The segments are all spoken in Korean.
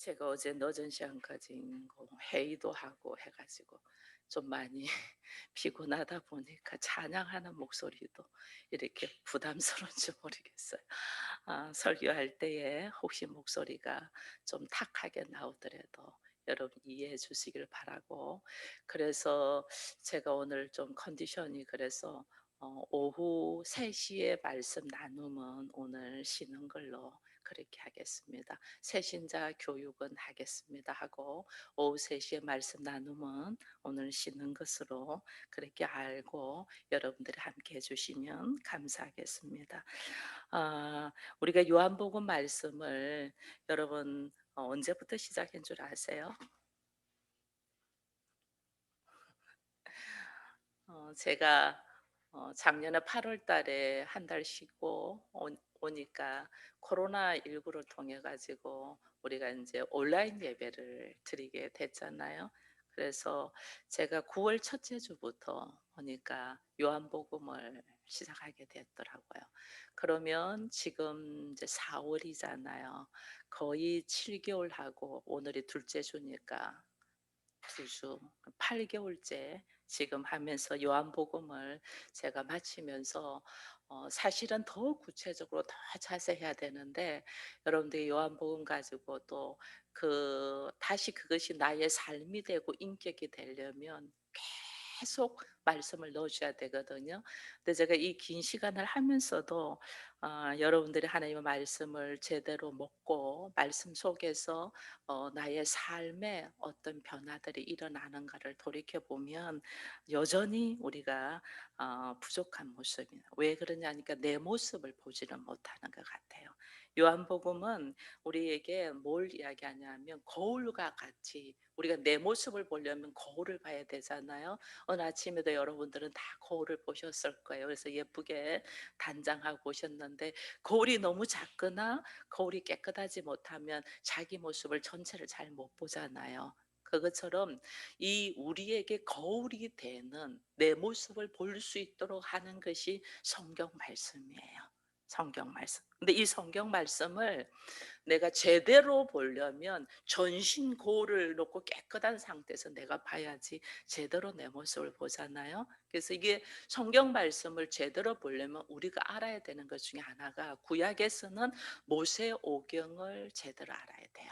제가 어제 늦은 시간까지 회의도 하고 해가지고 좀 많이 피곤하다 보니까 찬양하는 목소리도 이렇게 부담스러운지 모르겠어요. 설교할 때에 혹시 목소리가 좀 탁하게 나오더라도 여러분 이해해 주시길 바라고, 그래서 제가 오늘 좀 컨디션이 그래서 오후 3시에 말씀 나눔은 오늘 쉬는 걸로 그렇게 하겠습니다. 새신자 교육은 하겠습니다 하고, 오후 3시에 말씀 나눔은 오늘 쉬는 것으로 그렇게 알고 여러분들이 함께 해주시면 감사하겠습니다. 우리가 요한복음 말씀을 여러분 언제부터 시작한 줄 아세요? 제가 작년에 8월 달에 한 달 쉬고 오니까 코로나19를 통해 가지고 우리가 이제 온라인 예배를 드리게 됐잖아요. 그래서 제가 9월 첫째 주부터 보니까 요한복음을 시작하게 됐더라고요. 그러면 지금 이제 4 월이잖아요. 거의 7개월 하고 오늘이 둘째 주니까 2주, 8개월째 지금 하면서 요한복음을 제가 마치면서 사실은 더 구체적으로 더 자세해야 되는데, 여러분들이 요한복음 가지고 또 다시 그것이 나의 삶이 되고 인격이 되려면 계속 말씀을 넣으셔야 되거든요. 근데 제가 이 긴 시간을 하면서도 여러분들이 하나님의 말씀을 제대로 먹고 말씀 속에서 나의 삶에 어떤 변화들이 일어나는가를 돌이켜 보면 여전히 우리가 부족한 모습이에요. 왜 그러냐니까 내 모습을 보지는 못하는 것 같아요. 요한복음은 우리에게 뭘 이야기하냐면 거울과 같이, 우리가 내 모습을 보려면 거울을 봐야 되잖아요. 어느 아침에도 여러분들은 다 거울을 보셨을 거예요. 그래서 예쁘게 단장하고 오셨는데, 거울이 너무 작거나 거울이 깨끗하지 못하면 자기 모습을 전체를 잘 못 보잖아요. 그것처럼 이 우리에게 거울이 되는 내 모습을 볼 수 있도록 하는 것이 성경 말씀이에요. 성경 말씀. 근데 이 성경 말씀을 내가 제대로 보려면 전신 거울을 놓고 깨끗한 상태에서 내가 봐야지 제대로 내 모습을 보잖아요. 그래서 이게 성경 말씀을 제대로 보려면 우리가 알아야 되는 것 중에 하나가, 구약에서는 모세오경을 제대로 알아야 돼요.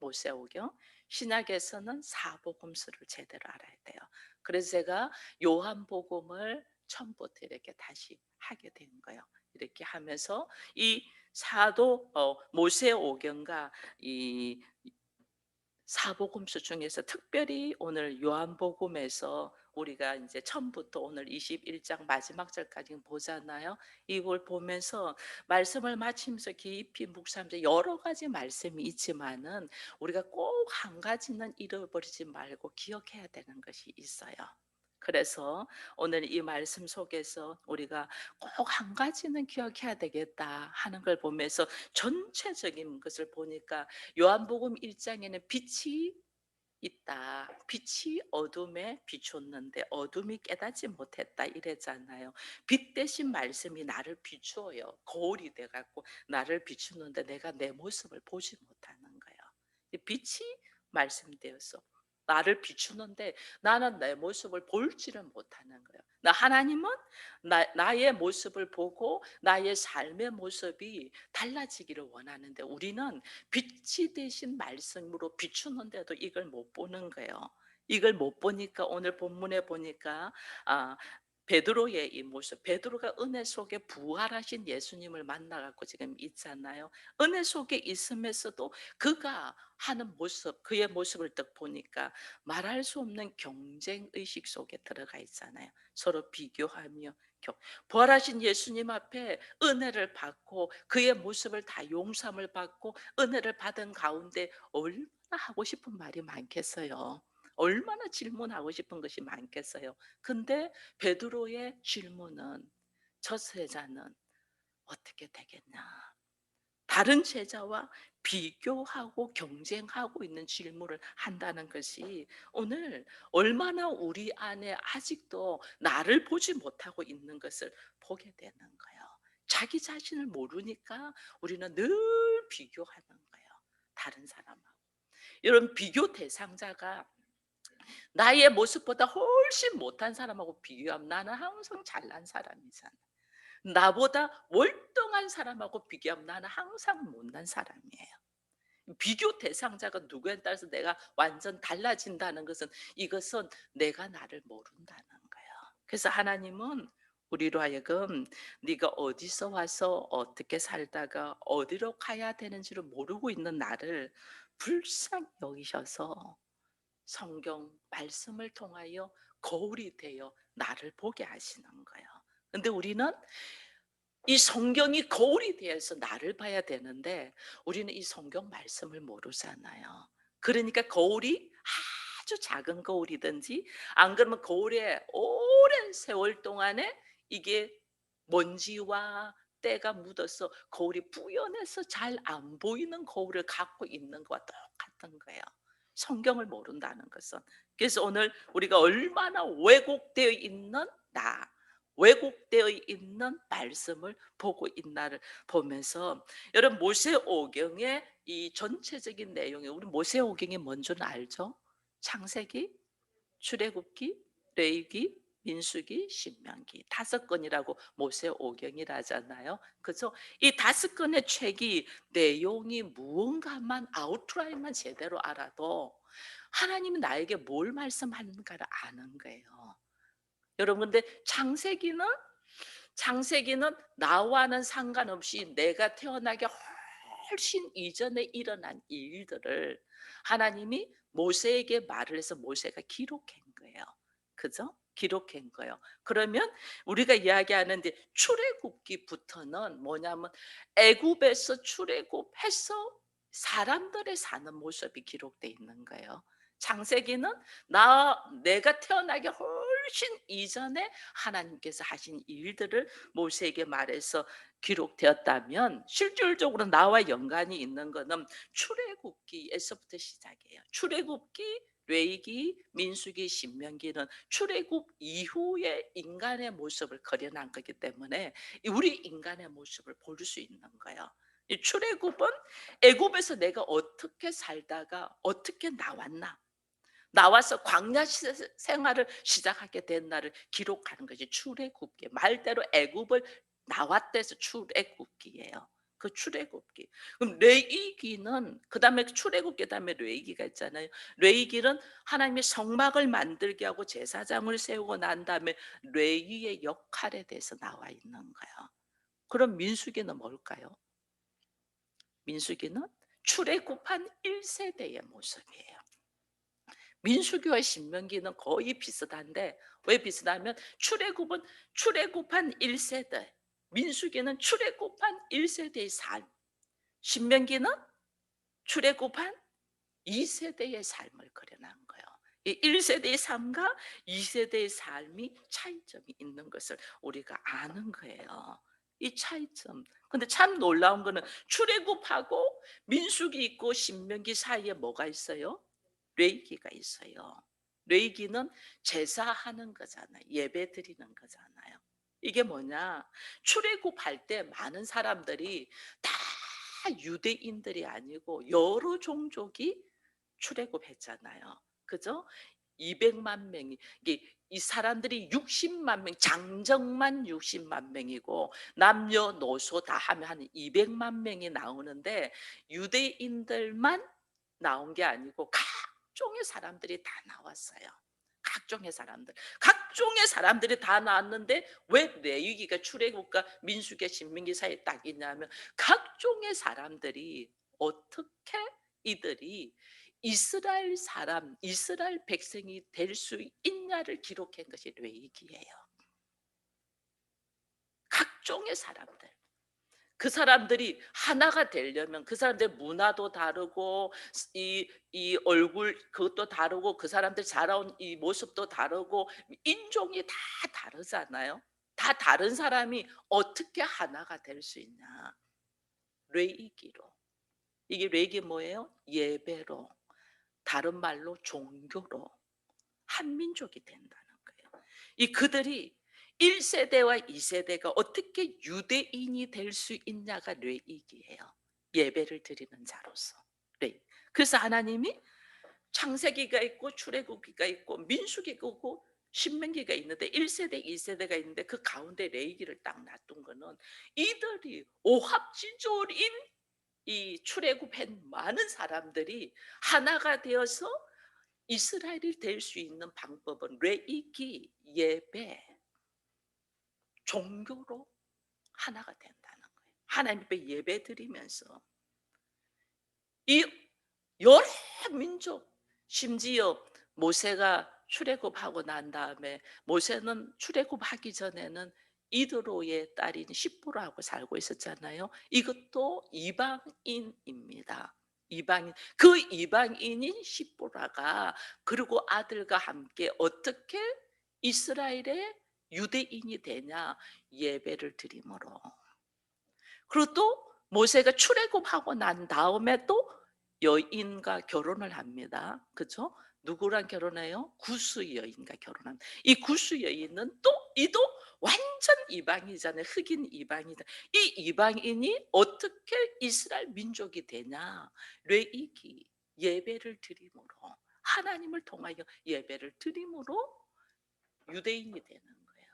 모세오경. 신약에서는 사복음서를 제대로 알아야 돼요. 그래서 제가 요한복음을 처음부터 이렇게 다시 하게 된 거예요. 이렇게 하면서 이 사도 모세오경과 이 사복음서 중에서 특별히 오늘 요한복음에서 우리가 이제 처음부터 오늘 21장 마지막 절까지 보잖아요. 이걸 보면서 말씀을 마치면서 깊이 묵상하면서 여러 가지 말씀이 있지만은 우리가 꼭 한 가지는 잃어버리지 말고 기억해야 되는 것이 있어요. 그래서 오늘 이 말씀 속에서 우리가 꼭 한 가지는 기억해야 되겠다 하는 걸 보면서 전체적인 것을 보니까, 요한복음 1장에는 빛이 있다. 빛이 어둠에 비췄는데 어둠이 깨닫지 못했다 이랬잖아요. 빛 대신 말씀이 나를 비추어요. 거울이 돼 갖고 나를 비추는데 내가 내 모습을 보지 못하는 거예요. 이 빛이 말씀되어서 나를 비추는데 나는 내 모습을 볼지를 못하는 거예요. 하나님은 나의 모습을 보고 나의 삶의 모습이 달라지기를 원하는데, 우리는 빛이 되신 말씀으로 비추는데도 이걸 못 보는 거예요. 이걸 못 보니까 오늘 본문에 보니까 아 베드로의 이 모습, 베드로가 은혜 속에 부활하신 예수님을 만나 갖고 지금 있잖아요. 은혜 속에 있으면서도 그가 하는 모습, 그의 모습을 딱 보니까 말할 수 없는 경쟁 의식 속에 들어가 있잖아요. 서로 비교하며 부활하신 예수님 앞에 은혜를 받고 그의 모습을 다 용서함을 받고 은혜를 받은 가운데 얼마나 하고 싶은 말이 많겠어요. 얼마나 질문하고 싶은 것이 많겠어요. 근데 베드로의 질문은, 저 제자는 어떻게 되겠나? 다른 제자와 비교하고 경쟁하고 있는 질문을 한다는 것이 오늘 얼마나 우리 안에 아직도 나를 보지 못하고 있는 것을 보게 되는 거예요. 자기 자신을 모르니까 우리는 늘 비교하는 거예요. 다른 사람하고. 이런 비교 대상자가 나의 모습보다 훨씬 못한 사람하고 비교하면 나는 항상 잘난 사람이잖아. 나보다 월등한 사람하고 비교하면 나는 항상 못난 사람이에요. 비교 대상자가 누구에 따라서 내가 완전 달라진다는 것은, 이것은 내가 나를 모른다는 거예요. 그래서 하나님은 우리로 하여금 네가 어디서 와서 어떻게 살다가 어디로 가야 되는지를 모르고 있는 나를 불쌍히 여기셔서 성경 말씀을 통하여 거울이 되어 나를 보게 하시는 거예요. 근데 우리는 이 성경이 거울이 되어서 나를 봐야 되는데 우리는 이 성경 말씀을 모르잖아요. 그러니까 거울이 아주 작은 거울이든지, 안 그러면 거울에 오랜 세월 동안에 이게 먼지와 때가 묻어서 거울이 뿌연해서 잘 안 보이는 거울을 갖고 있는 것과 똑같은 거예요. 성경을 모른다는 것은. 그래서 오늘 우리가 얼마나 왜곡되어 있는 나, 왜곡되어 있는 말씀을 보고 있나를 보면서, 여러분 모세오경의 이 전체적인 내용이, 우리 모세오경이 뭔지는 알죠? 창세기, 출애굽기, 레위기, 민수기, 신명기, 5권이라고 모세오경이라잖아요. 그죠? 이 5권의 책이 내용이 무언가만 아웃라인만 제대로 알아도 하나님이 나에게 뭘 말씀하는가를 아는 거예요. 여러분, 근데 창세기는 나와는 상관없이 내가 태어나기 훨씬 이전에 일어난 일들을 하나님이 모세에게 말을 해서 모세가 기록한 거예요. 그죠? 기록한 거예요. 그러면 우리가 이야기하는 데 출애굽기부터는 뭐냐면 애굽에서 출애굽해서 사람들의 사는 모습이 기록돼 있는 거예요. 창세기는 내가 태어나기 훨씬 이전에 하나님께서 하신 일들을 모세에게 말해서 기록되었다면, 실질적으로 나와 연관이 있는 것은 출애굽기에서부터 시작해요. 출애굽기, 레위기, 민수기, 신명기는 출애굽 이후에 인간의 모습을 그려낸 거기 때문에 우리 인간의 모습을 볼 수 있는 거예요. 이 출애굽은 애굽에서 내가 어떻게 살다가 어떻게 나와서 광야 생활을 시작하게 된 날을 기록하는 것이 출애굽기. 말대로 애굽을 나왔대서 출애굽기예요. 그 출애굽기. 그럼 레위기는 그다음에 출애굽기 다음에 레위기가 있잖아요. 레위기는 하나님이 성막을 만들게 하고 제사장을 세우고 난 다음에 레위의 역할에 대해서 나와 있는 거예요. 그럼 민수기는 뭘까요? 민수기는 출애굽한 1세대의 모습이에요. 민수기와 신명기는 거의 비슷한데, 왜 비슷하면 출애굽한 1세대, 민수기는 출애굽한 1세대의 삶, 신명기는 출애굽한 2세대의 삶을 그려낸 거예요. 이 1세대의 삶과 2세대의 삶이 차이점이 있는 것을 우리가 아는 거예요. 이 차이점. 근데 참 놀라운 거는 출애굽하고 민수기 있고 신명기 사이에 뭐가 있어요? 레위기가 있어요. 레위기는 제사하는 거잖아요. 예배 드리는 거잖아요. 이게 뭐냐? 출애굽할 때 많은 사람들이 다 유대인들이 아니고 여러 종족이 출애굽했잖아요. 그죠? 200만 명이, 이게 이 사람들이 60만 명, 장정만 60만 명이고 남녀노소 다 하면 한 200만 명이 나오는데, 유대인들만 나온 게 아니고 각종의 사람들이 다 나왔어요. 각종의 사람들이 다 나왔는데 왜 레위기가 출애굽과 민수기와 신명기 사이에 딱 있냐면, 각종의 사람들이 어떻게 이들이 이스라엘 백성이 될 수 있냐를 기록한 것이 레위기예요. 각종의 사람들. 그 사람들이 하나가 되려면 그 사람들 문화도 다르고 이 얼굴 그것도 다르고 그 사람들 자라온 이 모습도 다르고 인종이 다 다르잖아요. 다 다른 사람이 어떻게 하나가 될 수 있냐? 레이기로. 이게 레이기 뭐예요? 예배로. 다른 말로 종교로 한민족이 된다는 거예요. 이 그들이 1세대와 2세대가 어떻게 유대인이 될 수 있냐가 레이기예요. 예배를 드리는 자로서. 그래서 하나님이 창세기가 있고 출애굽기가 있고 민수기가 있고 신명기가 있는데 1세대, 2세대가 있는데 그 가운데 레위기를 딱 놔둔 거는 이들이 오합지졸인 이 출애굽한 많은 사람들이 하나가 되어서 이스라엘이 될 수 있는 방법은 레위기, 예배, 종교로 하나가 된다는 거예요. 하나님 앞에 예배 드리면서 이 여러 민족, 심지어 모세가 출애굽하고 난 다음에 모세는 출애굽하기 전에는 이드로의 딸인 십보라하고 살고 있었잖아요. 이것도 이방인입니다. 이방인, 그 이방인인 십보라가 그리고 아들과 함께 어떻게 이스라엘의 유대인이 되냐? 예배를 드림으로. 그리고 또 모세가 출애굽하고 난 다음에 또 여인과 결혼을 합니다. 그죠? 누구랑 결혼해요? 구스 여인과 결혼합니다. 이 구스 여인은 또 이도 완전 이방이잖아요. 흑인 이방이다. 이 이방인이 어떻게 이스라엘 민족이 되냐? 레이기, 예배를 드림으로, 하나님을 통하여 예배를 드림으로 유대인이 되는 거예요.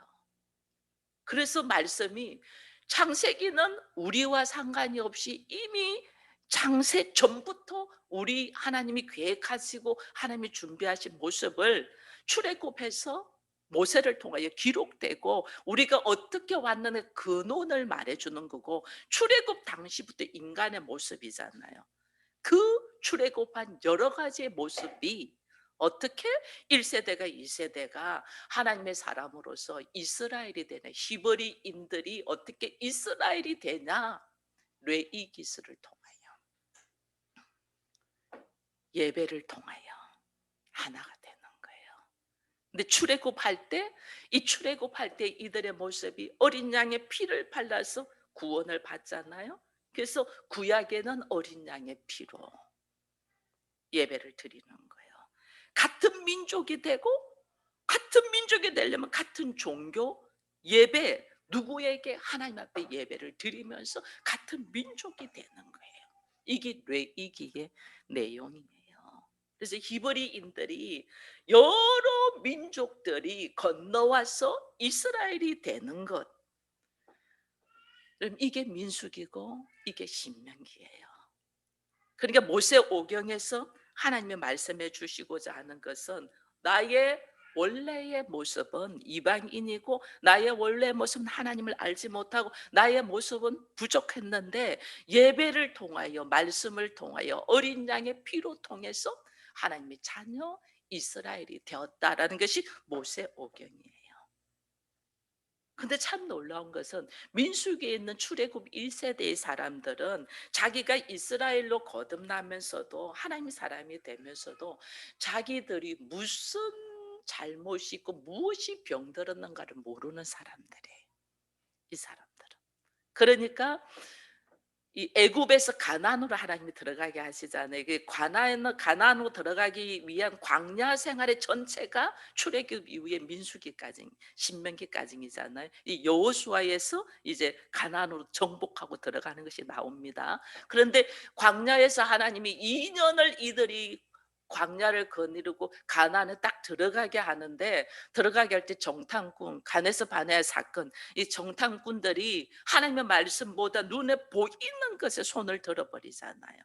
그래서 말씀이 창세기는 우리와 상관이 없이 이미 창세 전부터 우리 하나님이 계획하시고 하나님이 준비하신 모습을 출애굽해서 모세를 통하여 기록되고 우리가 어떻게 왔는지 근원을 말해주는 거고, 출애굽 당시부터 인간의 모습이잖아요. 그 출애굽한 여러 가지의 모습이 어떻게 1세대가 2세대가 하나님의 사람으로서 이스라엘이 되냐, 히브리인들이 어떻게 이스라엘이 되냐, 레위기스를 통하여, 예배를 통하여 하나가 되는 거예요. 근데 출애굽할 때, 이 출애굽할 때 이들의 모습이 어린 양의 피를 발라서 구원을 받잖아요. 그래서 구약에는 어린 양의 피로 예배를 드리는 거예요. 같은 민족이 되고, 같은 민족이 되려면 같은 종교, 예배, 누구에게 하나님 앞에 예배를 드리면서 같은 민족이 되는 거예요. 이게 레위기의 내용이에요. 그래서 히브리인들이 여러 민족들이 건너와서 이스라엘이 되는 것, 그럼 이게 민수기고 이게 신명기예요. 그러니까 모세오경에서 하나님이 말씀해 주시고자 하는 것은 나의 원래의 모습은 이방인이고 나의 원래의 모습은 하나님을 알지 못하고 나의 모습은 부족했는데 예배를 통하여 말씀을 통하여 어린 양의 피로 통해서 하나님의 자녀 이스라엘이 되었다라는 것이 모세오경이에요. 근데 참 놀라운 것은 민수기에 있는 출애굽 1세대의 사람들은 자기가 이스라엘로 거듭나면서도 하나님 사람이 되면서도 자기들이 무슨 잘못이 있고 무엇이 병들었는가를 모르는 사람들이에요. 이 사람들은. 그러니까 이 애굽에서 가나안으로 하나님이 들어가게 하시잖아요. 그 가나안으로 들어가기 위한 광야 생활의 전체가 출애굽 이후에 민수기까지, 신명기까지이잖아요. 이 여호수아에서 이제 가나안으로 정복하고 들어가는 것이 나옵니다. 그런데 광야에서 하나님이 2년을 이들이 광야를 거니르고 가나안에 딱 들어가게 하는데, 들어가게 할 때 정탐꾼, 가네스 바네아 사건, 이 정탐꾼들이 하나님의 말씀보다 눈에 보이는 것에 손을 들어버리잖아요.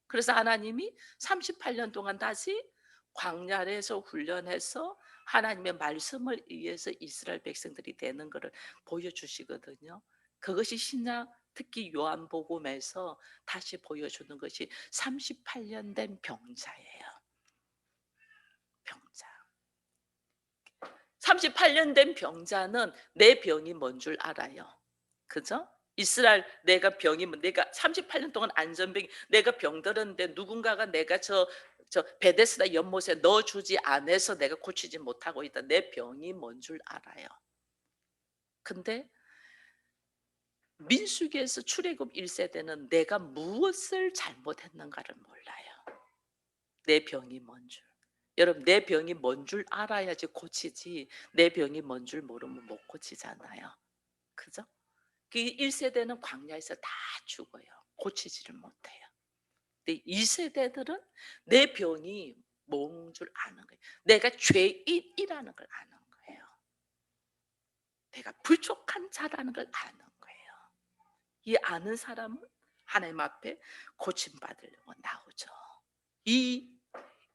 그래서 하나님이 38년 동안 다시 광야에서 훈련해서 하나님의 말씀을 위해서 이스라엘 백성들이 되는 것을 보여주시거든요. 그것이 신약, 특히 요한복음에서 다시 보여주는 것이 38년 된 병자예요. 병자. 38년 된 병자는 내 병이 뭔 줄 알아요. 그죠? 이스라엘, 내가 38년 동안 안전병이, 내가 병들었는데 누군가가 내가 저 베데스다 연못에 넣어주지 않아서 내가 고치지 못하고 있다. 내 병이 뭔 줄 알아요. 근데 민수기에서 출애굽 1세대는 내가 무엇을 잘못했는가를 몰라요. 내 병이 뭔 줄. 여러분, 내 병이 뭔 줄 알아야지 고치지, 내 병이 뭔 줄 모르면 못 고치잖아요. 그죠? 그 1세대는 광야에서 다 죽어요. 고치지를 못해요. 근데 2세대들은 내 병이 뭔 줄 아는 거예요. 내가 죄인이라는 걸 아는 거예요. 내가 부족한 자라는 걸 아는 거예요. 이 아는 사람은 하나님 앞에 고침받으려고 나오죠. 이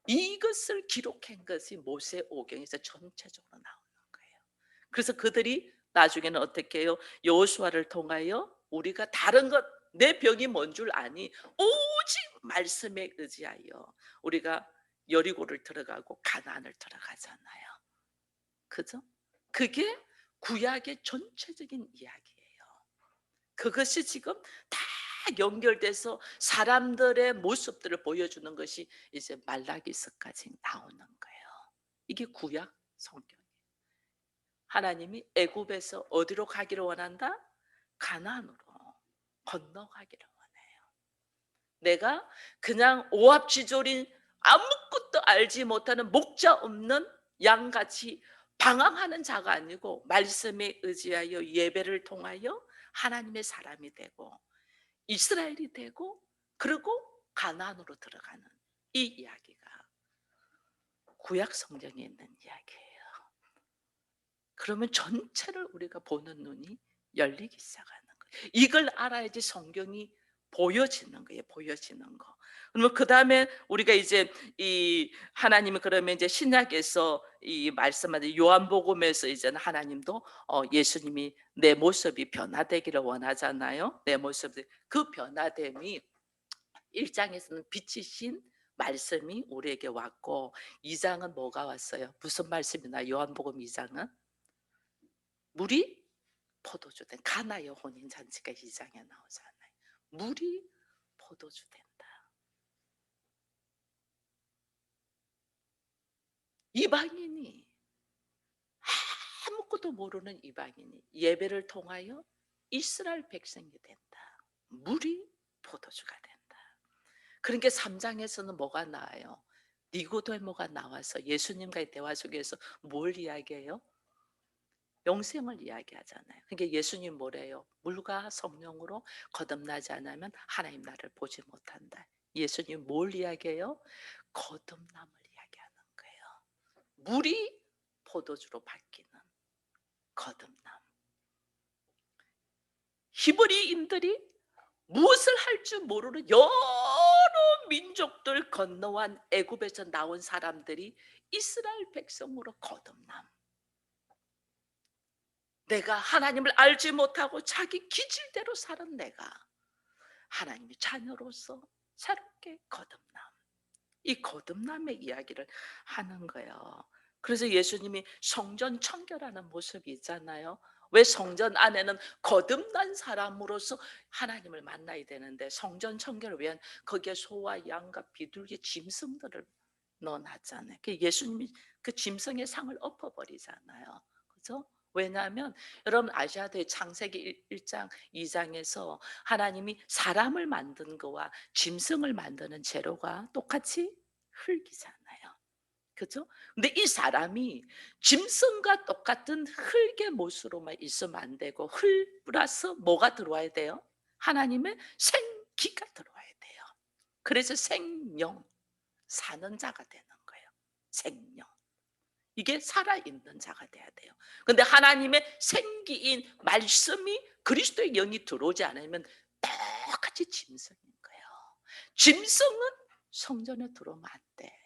이것을 기록한 것이 모세오경에서 전체적으로 나오는 거예요. 그래서 그들이 나중에는 어떻게 해요? 여호수아를 통하여 우리가 다른 것, 내 병이 뭔 줄 아니? 오직 말씀에 의지하여 우리가 여리고를 들어가고 가나안을 들어가잖아요. 그죠? 그게 구약의 전체적인 이야기예요. 그것이 지금 다 연결돼서 사람들의 모습들을 보여주는 것이 이제 말라기서까지 나오는 거예요. 이게 구약 성경이에요. 하나님이 애굽에서 어디로 가기를 원한다? 가나안으로 건너가기를 원해요. 내가 그냥 오합지졸인 아무것도 알지 못하는 목자 없는 양같이 방황하는 자가 아니고 말씀에 의지하여 예배를 통하여 하나님의 사람이 되고 이스라엘이 되고 그리고 가나안으로 들어가는 이 이야기가 구약 성경에 있는 이야기예요. 그러면 전체를 우리가 보는 눈이 열리기 시작하는 거예요. 이걸 알아야지 성경이 보여지는 거예요. 보여지는 거. 그러면 그 다음에 우리가 이제 이 하나님이 그러면 이제 신약에서 이 말씀하는 요한복음에서 이제는 하나님도 예수님이 내 모습이 변화되기를 원하잖아요. 내 모습이 그 변화됨이 1장에서는 빛이신 말씀이 우리에게 왔고 2장은 뭐가 왔어요? 무슨 말씀이나 요한복음 2장은 물이 포도주 된 가나의 혼인 잔치가 2장에 나오잖아요. 물이 포도주 된다. 이방인이 아무것도 모르는 이방인이 예배를 통하여 이스라엘 백성이 된다. 물이 포도주가 된다. 그러니까 3장에서는 뭐가 나와요? 니고데모가 나와서 예수님과의 대화 속에서 뭘 이야기해요? 영생을 이야기하잖아요. 그러니까 예수님 뭐래요? 물과 성령으로 거듭나지 않으면 하나님 나를 보지 못한다. 예수님 뭘 이야기해요? 거듭남을 이야기하는 거예요. 물이 포도주로 바뀌는 거듭남. 히브리인들이 무엇을 할 줄 모르는 여러 민족들 건너온 애굽에서 나온 사람들이 이스라엘 백성으로 거듭남. 내가 하나님을 알지 못하고 자기 기질대로 사는 내가 하나님의 자녀로서 새롭게 거듭남. 이 거듭남의 이야기를 하는 거예요. 그래서 예수님이 성전 청결하는 모습이 있잖아요. 왜 성전 안에는 거듭난 사람으로서 하나님을 만나야 되는데 성전 청결을 위한 거기에 소와 양과 비둘기 짐승들을 넣어놨잖아요. 그 예수님이 그 짐승의 상을 엎어버리잖아요. 그죠? 왜냐하면 여러분 아셔야 돼요. 창세기 1장 2장에서 하나님이 사람을 만든 거와 짐승을 만드는 재료가 똑같이 흙이잖아요. 그죠? 근데 이 사람이 짐승과 똑같은 흙의 모습으로만 있으면 안 되고 흙 플러스 뭐가 들어와야 돼요? 하나님의 생기가 들어와야 돼요. 그래서 생명, 사는 자가 되는 거예요. 생명. 이게 살아있는 자가 돼야 돼요. 근데 하나님의 생기인 말씀이 그리스도의 영이 들어오지 않으면 똑같이 짐승인 거예요. 짐승은 성전에 들어오면 안 돼.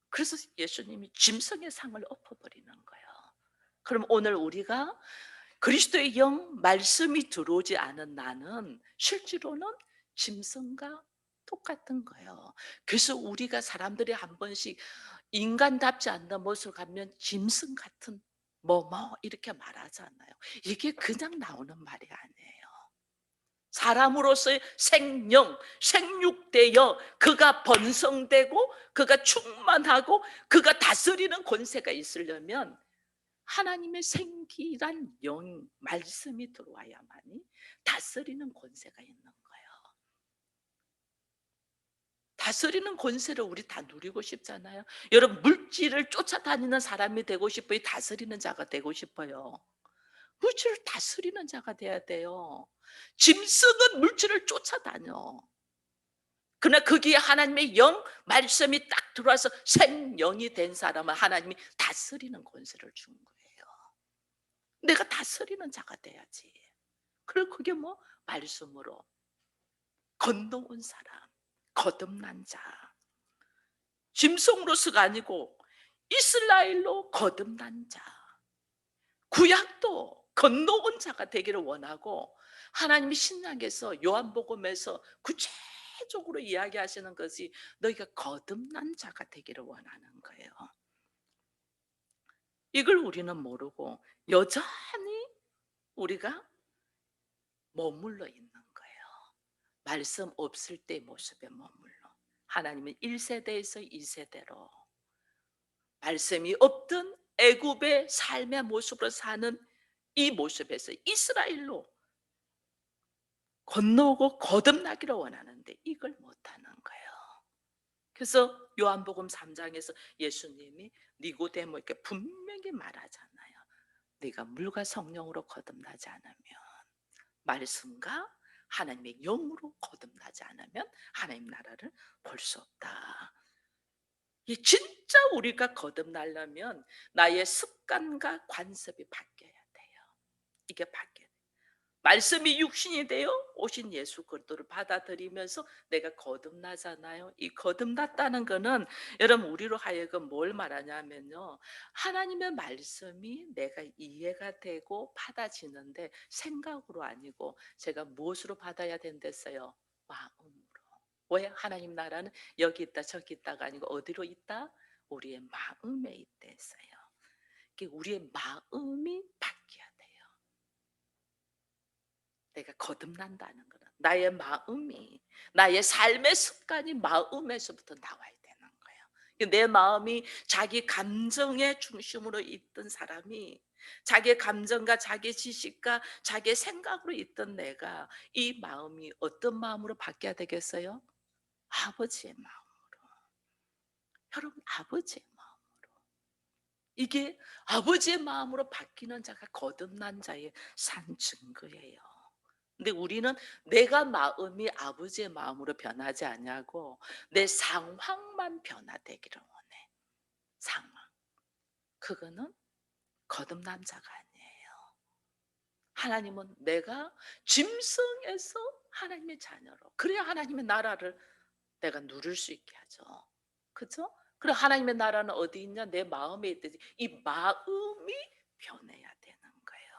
그래서 예수님이 짐승의 상을 엎어버리는 거예요. 그럼 오늘 우리가 그리스도의 영 말씀이 들어오지 않은 나는 실제로는 짐승과 똑같은 거예요. 그래서 우리가 사람들이 한 번씩 인간답지 않는 모습을 가면 짐승 같은 뭐뭐 이렇게 말하잖아요. 이게 그냥 나오는 말이 아니에요. 사람으로서의 생명, 생육되어 그가 번성되고 그가 충만하고 그가 다스리는 권세가 있으려면 하나님의 생기란 영, 말씀이 들어와야만이 다스리는 권세가 있는 거예요. 다스리는 권세를 우리 다 누리고 싶잖아요. 여러분 물질을 쫓아다니는 사람이 되고 싶어요? 다스리는 자가 되고 싶어요? 물질을 다스리는 자가 돼야 돼요. 짐승은 물질을 쫓아다녀. 그러나 거기에 하나님의 영 말씀이 딱 들어와서 생명이 된 사람은 하나님이 다스리는 권세를 준 거예요. 내가 다스리는 자가 돼야지. 그리고 그게 뭐 말씀으로 건너온 사람, 거듭난 자. 짐승으로서가 아니고 이스라엘로 거듭난 자. 구약도 건너온 자가 되기를 원하고, 하나님이 신약에서 요한복음에서 구체적으로 이야기하시는 것이 너희가 거듭난 자가 되기를 원하는 거예요. 이걸 우리는 모르고 여전히 우리가 머물러 있는 거예요. 말씀 없을 때 모습에 머물러. 하나님은 1세대에서 2세대로 말씀이 없던 애굽의 삶의 모습으로 사는 이 모습에서 이스라엘로 건너고 거듭나기를 원하는데 이걸 못하는 거예요. 그래서 요한복음 3장에서 예수님이 니고데모에게 분명히 말하잖아요. 네가 물과 성령으로 거듭나지 않으면, 말씀과 하나님의 영으로 거듭나지 않으면 하나님 나라를 볼 수 없다. 이 진짜 우리가 거듭나려면 나의 습관과 관습이 바뀌어야 돼요. 이게 바뀌어야 돼요. 말씀이 육신이 되어 오신 예수 그리스도를 받아들이면서 내가 거듭나잖아요. 이 거듭났다는 거는 여러분 우리로 하여금 뭘 말하냐면요, 하나님의 말씀이 내가 이해가 되고 받아지는데 생각으로 아니고 제가 무엇으로 받아야 된댔어요? 마음으로. 왜? 하나님 나라는 여기 있다 저기 있다가 아니고 어디로 있다? 우리의 마음에 있다 했어요. 우리의 마음이 바뀌어야 돼요. 내가 거듭난다는 거는 나의 마음이, 나의 삶의 습관이 마음에서부터 나와야 되는 거예요. 내 마음이 자기 감정의 중심으로 있던 사람이 자기 감정과 자기 지식과 자기 생각으로 있던 내가 이 마음이 어떤 마음으로 바뀌어야 되겠어요? 아버지의 마음으로. 여러분, 아버지의 마음으로. 이게 아버지의 마음으로 바뀌는 자가 거듭난 자의 산 증거예요. 근데 우리는 내가 마음이 아버지의 마음으로 변하지 않냐고 내 상황만 변화되기를 원해. 상황. 그거는 거듭난 자가 아니에요. 하나님은 내가 짐승에서 하나님의 자녀로, 그래야 하나님의 나라를 내가 누릴 수 있게 하죠. 그죠? 그럼 하나님의 나라는 어디 있냐? 내 마음에 있듯이 이 마음이 변해야 되는 거예요.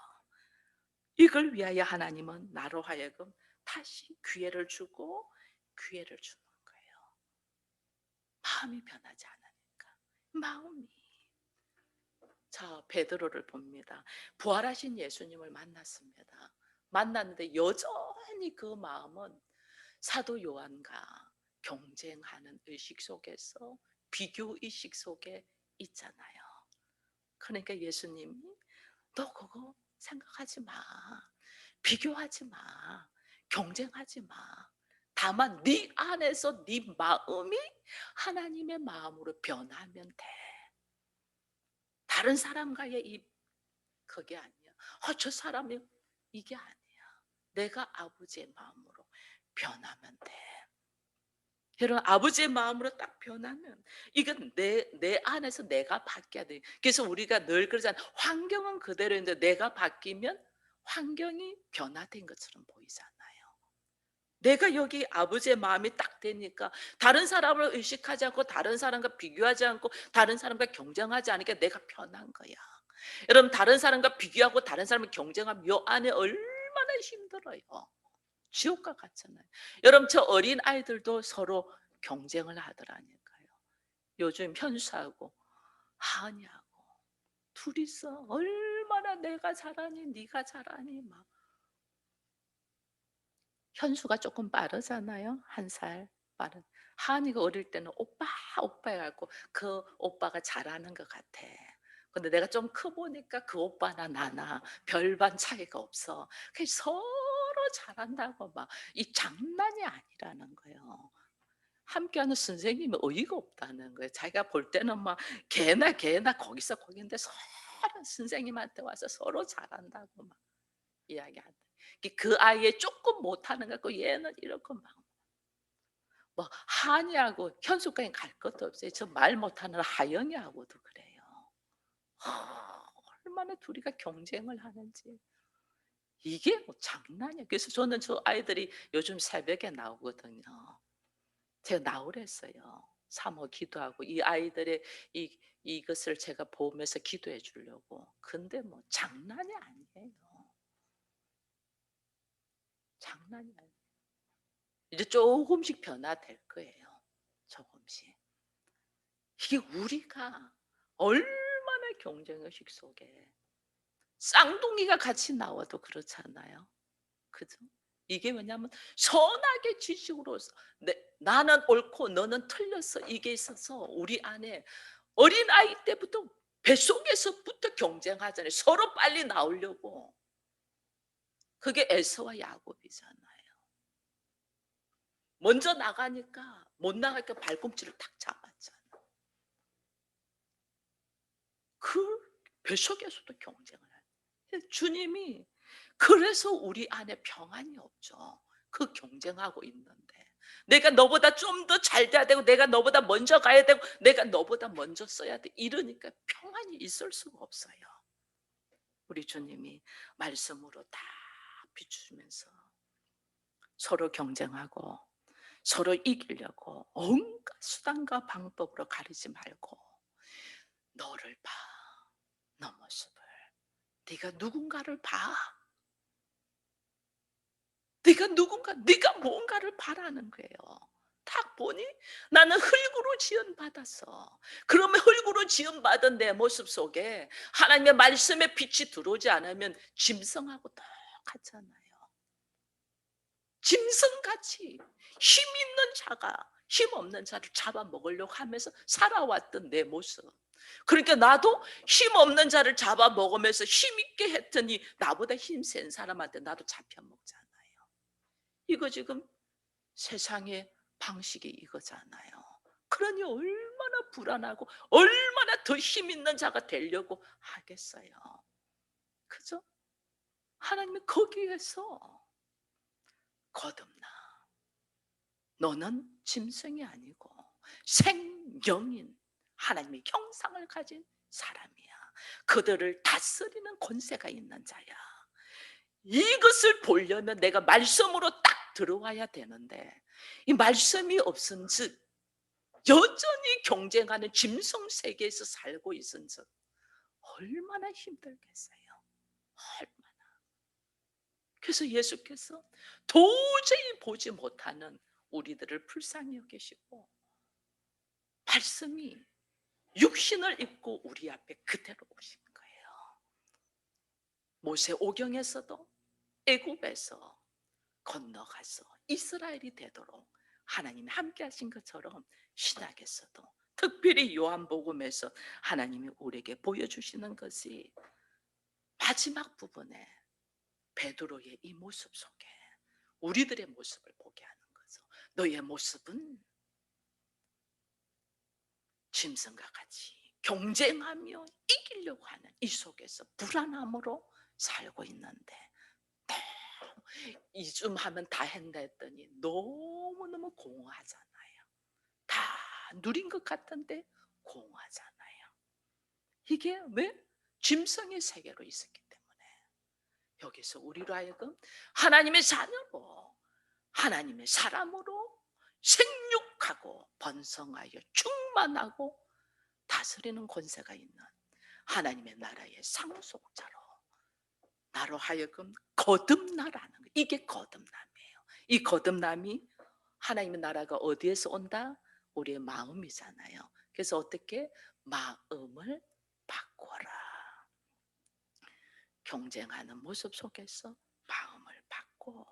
이걸 위하여 하나님은 나로 하여금 다시 기회를 주고 기회를 주는 거예요. 마음이 변하지 않으니까. 마음이. 자, 베드로를 봅니다. 부활하신 예수님을 만났습니다. 만났는데 여전히 그 마음은 사도 요한과 경쟁하는 의식 속에서, 비교 의식 속에 있잖아요. 그러니까 예수님이 너 그거 생각하지 마. 비교하지 마. 경쟁하지 마. 다만 네 안에서 네 마음이 하나님의 마음으로 변하면 돼. 다른 사람과의 이 그게 아니야. 저 사람이 이게 아니야. 내가 아버지의 마음으로 변하면 돼. 여러분, 아버지의 마음으로 딱 변하면 이건 내 안에서 내가 바뀌어야 돼. 그래서 우리가 늘 그러잖아. 환경은 그대로인데 내가 바뀌면 환경이 변화된 것처럼 보이잖아요. 내가 여기 아버지의 마음이 딱 되니까 다른 사람을 의식하지 않고 다른 사람과 비교하지 않고 다른 사람과 경쟁하지 않으니까 내가 편한 거야. 여러분, 다른 사람과 비교하고 다른 사람을 경쟁하면 요 안에 얼마나 힘들어요. 지옥과 같잖아요. 여러분, 저 어린 아이들도 서로 경쟁을 하더라니까요. 요즘 현수하고 하은이하고 둘이서 얼마나 내가 잘하니 네가 잘하니 막. 현수가 조금 빠르잖아요. 1살 빠른. 하은이가 어릴 때는 오빠 오빠 해갖고 그 오빠가 잘하는 것 같아. 근데 내가 좀 커 보니까 그 오빠나 나나 별반 차이가 없어. 그래서 서로 잘한다고 막 이 장난이 아니라는 거예요. 함께하는 선생님이 어이가 없다는 거예요. 자기가 볼 때는 막 걔나 거기서 거긴데 서로 선생님한테 와서 서로 잘한다고 막 이야기하는. 그 아이의 조금 못하는 거 갖고 얘는 이렇게 막 뭐 한이하고 현숙이랑 갈 것도 없어요. 저 말 못하는 하영이하고도 그래요. 얼마나 둘이가 경쟁을 하는지. 이게 뭐 장난이야. 그래서 저는 저 아이들이 요즘 새벽에 나오거든요. 제가 나오랬어요. 사모 기도하고 이 아이들의 이 이것을 제가 보면서 기도해 주려고. 근데 뭐 장난이 아니에요. 장난이 아니에요. 이제 조금씩 변화될 거예요. 조금씩. 이게 우리가 얼마나 경쟁의식 속에 쌍둥이가 같이 나와도 그렇잖아요. 그죠? 이게 왜냐하면 선악의 지식으로서 나는 옳고 너는 틀렸어 이게 있어서 우리 안에 어린아이 때부터 뱃속에서부터 경쟁하잖아요. 서로 빨리 나오려고. 그게 에서와 야곱이잖아요. 먼저 나가니까 못 나가니까 발꿈치를 탁 잡았잖아. 그 뱃속에서도 경쟁을 하는 주님이 그래서 우리 안에 평안이 없죠. 그 경쟁하고 있는데 내가 너보다 좀 더 잘 돼야 되고 내가 너보다 먼저 가야 되고 내가 너보다 먼저 써야 돼 이러니까 평안이 있을 수가 없어요. 우리 주님이 말씀으로 다 비추면서 서로 경쟁하고 서로 이기려고 온갖 수단과 방법으로 가리지 말고 너를 봐. 너 모습을. 네가 누군가를 봐. 네가 뭔가를 바라는 거예요. 딱 보니 나는 흙으로 지음받았어. 그러면 흙으로 지음받은 내 모습 속에 하나님의 말씀의 빛이 들어오지 않으면 짐승하고 똑같잖아요. 짐승같이 힘 있는 자가 힘 없는 자를 잡아먹으려고 하면서 살아왔던 내 모습. 그러니까 나도 힘 없는 자를 잡아먹으면서 힘 있게 했더니 나보다 힘 센 사람한테 나도 잡혀먹잖아요. 이거 지금 세상의 방식이 이거잖아요. 그러니 얼마나 불안하고 얼마나 더 힘 있는 자가 되려고 하겠어요. 그죠? 하나님이 거기에서 거듭나. 너는 짐승이 아니고 생명인 하나님의 형상을 가진 사람이야. 그들을 다스리는 권세가 있는 자야. 이것을 보려면 내가 말씀으로 딱 들어와야 되는데 이 말씀이 없은즉 여전히 경쟁하는 짐승 세계에서 살고 있은즉 얼마나 힘들겠어요. 얼마나. 그래서 예수께서 도저히 보지 못하는 우리들을 불쌍히 여기시고 말씀이 육신을 입고 우리 앞에 그대로 오신 거예요. 모세 오경에서도 애굽에서 건너가서 이스라엘이 되도록 하나님이 함께 하신 것처럼 신약에서도 특별히 요한복음에서 하나님이 우리에게 보여주시는 것이 마지막 부분에 베드로의 이 모습 속에 우리들의 모습을 보게 하는 거죠. 너의 모습은 짐승과 같이 경쟁하며 이기려고 하는 이 속에서 불안함으로 살고 있는데 이쯤 하면 다 했다 했더니 너무너무 공허하잖아요. 다 누린 것 같은데 공허하잖아요. 이게 왜? 짐승의 세계로 있었기 때문에 여기서 우리로 하여금 하나님의 자녀로 하나님의 사람으로 생육하고 번성하여 충만하고 다스리는 권세가 있는 하나님의 나라의 상속자로 나로 하여금 거듭나라는 거. 이게 거듭남이에요. 이 거듭남이 하나님의 나라가 어디에서 온다? 우리의 마음이잖아요. 그래서 어떻게? 마음을 바꿔라. 경쟁하는 모습 속에서 마음을 바꿔.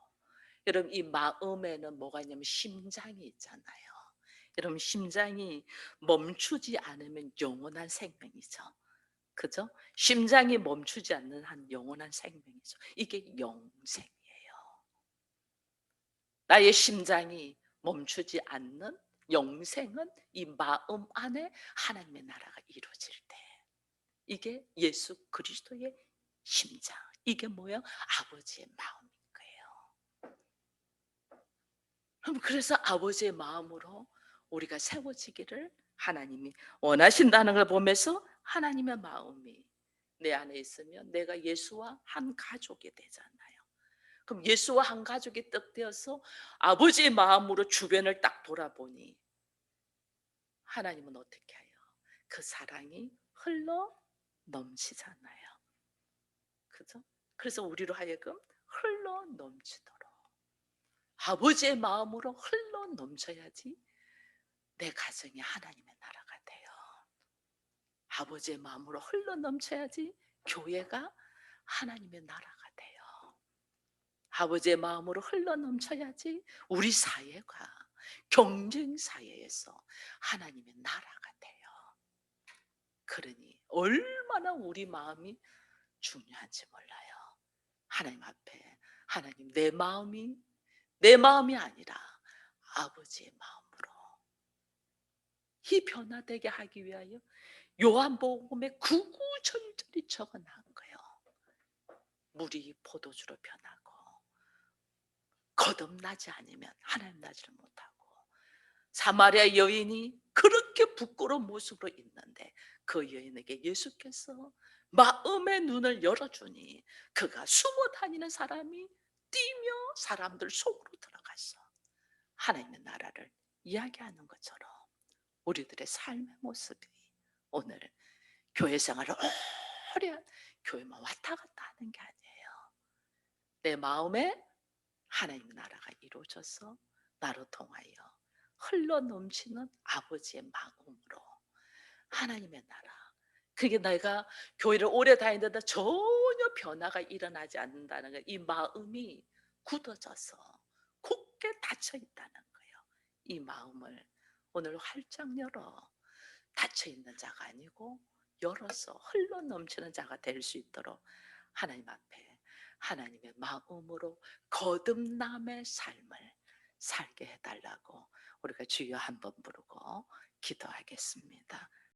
여러분 이 마음에는 뭐가 있냐면 심장이 있잖아요. 여러분 심장이 멈추지 않으면 영원한 생명이죠. 그죠? 심장이 멈추지 않는 한 영원한 생명이죠. 이게 영생이에요. 나의 심장이 멈추지 않는 영생은 이 마음 안에 하나님의 나라가 이루어질 때 이게 예수 그리스도의 심장. 이게 뭐예요? 아버지의 마음인 거예요. 그래서 아버지의 마음으로 우리가 세워지기를 하나님이 원하신다는 걸 보면서 하나님의 마음이 내 안에 있으면 내가 예수와 한 가족이 되잖아요. 그럼 예수와 한 가족이 떡 되어서 아버지의 마음으로 주변을 딱 돌아보니 하나님은 어떻게 해요? 그 사랑이 흘러 넘치잖아요. 그죠? 그래서 우리로 하여금 흘러 넘치도록 아버지의 마음으로 흘러 넘쳐야지 내 가정이 하나님의 나라가 돼요. 아버지의 마음으로 흘러 넘쳐야지 교회가 하나님의 나라가 돼요. 아버지의 마음으로 흘러 넘쳐야지 우리 사회가 경쟁 사회에서 하나님의 나라가 돼요. 그러니 얼마나 우리 마음이 중요한지 몰라요. 하나님 앞에 하나님 내 마음이 아니라 아버지의 마음으로 이 변화되게 하기 위하여 요한복음에 구구절절히 적어놓은 거예요. 물이 포도주로 변하고 거듭나지 않으면 하나님 나지를 못하고 사마리아 여인이 그렇게 부끄러운 모습으로 있는데 그 여인에게 예수께서 마음의 눈을 열어주니 그가 숨어 다니는 사람이 뛰며 사람들 속으로 들어갔어. 하나님의 나라를 이야기하는 것처럼 우리들의 삶의 모습이 오늘 교회 생활을 오래 교회만 왔다 갔다 하는 게 아니에요. 내 마음에 하나님의 나라가 이루어져서 나로 통하여 흘러 넘치는 아버지의 마음으로 하나님의 나라. 그게 내가 교회를 오래 다니는데 전혀 변화가 일어나지 않는다는 거예요. 이 마음이 굳어져서 굳게 닫혀 있다는 거예요. 이 마음을 오늘 활짝 열어 닫혀 있는 자가 아니고 열어서 흘러 넘치는 자가 될 수 있도록 하나님 앞에 하나님의 마음으로 거듭남의 삶을 살게 해달라고 우리가 주여 한번 부르고 기도하겠습니다.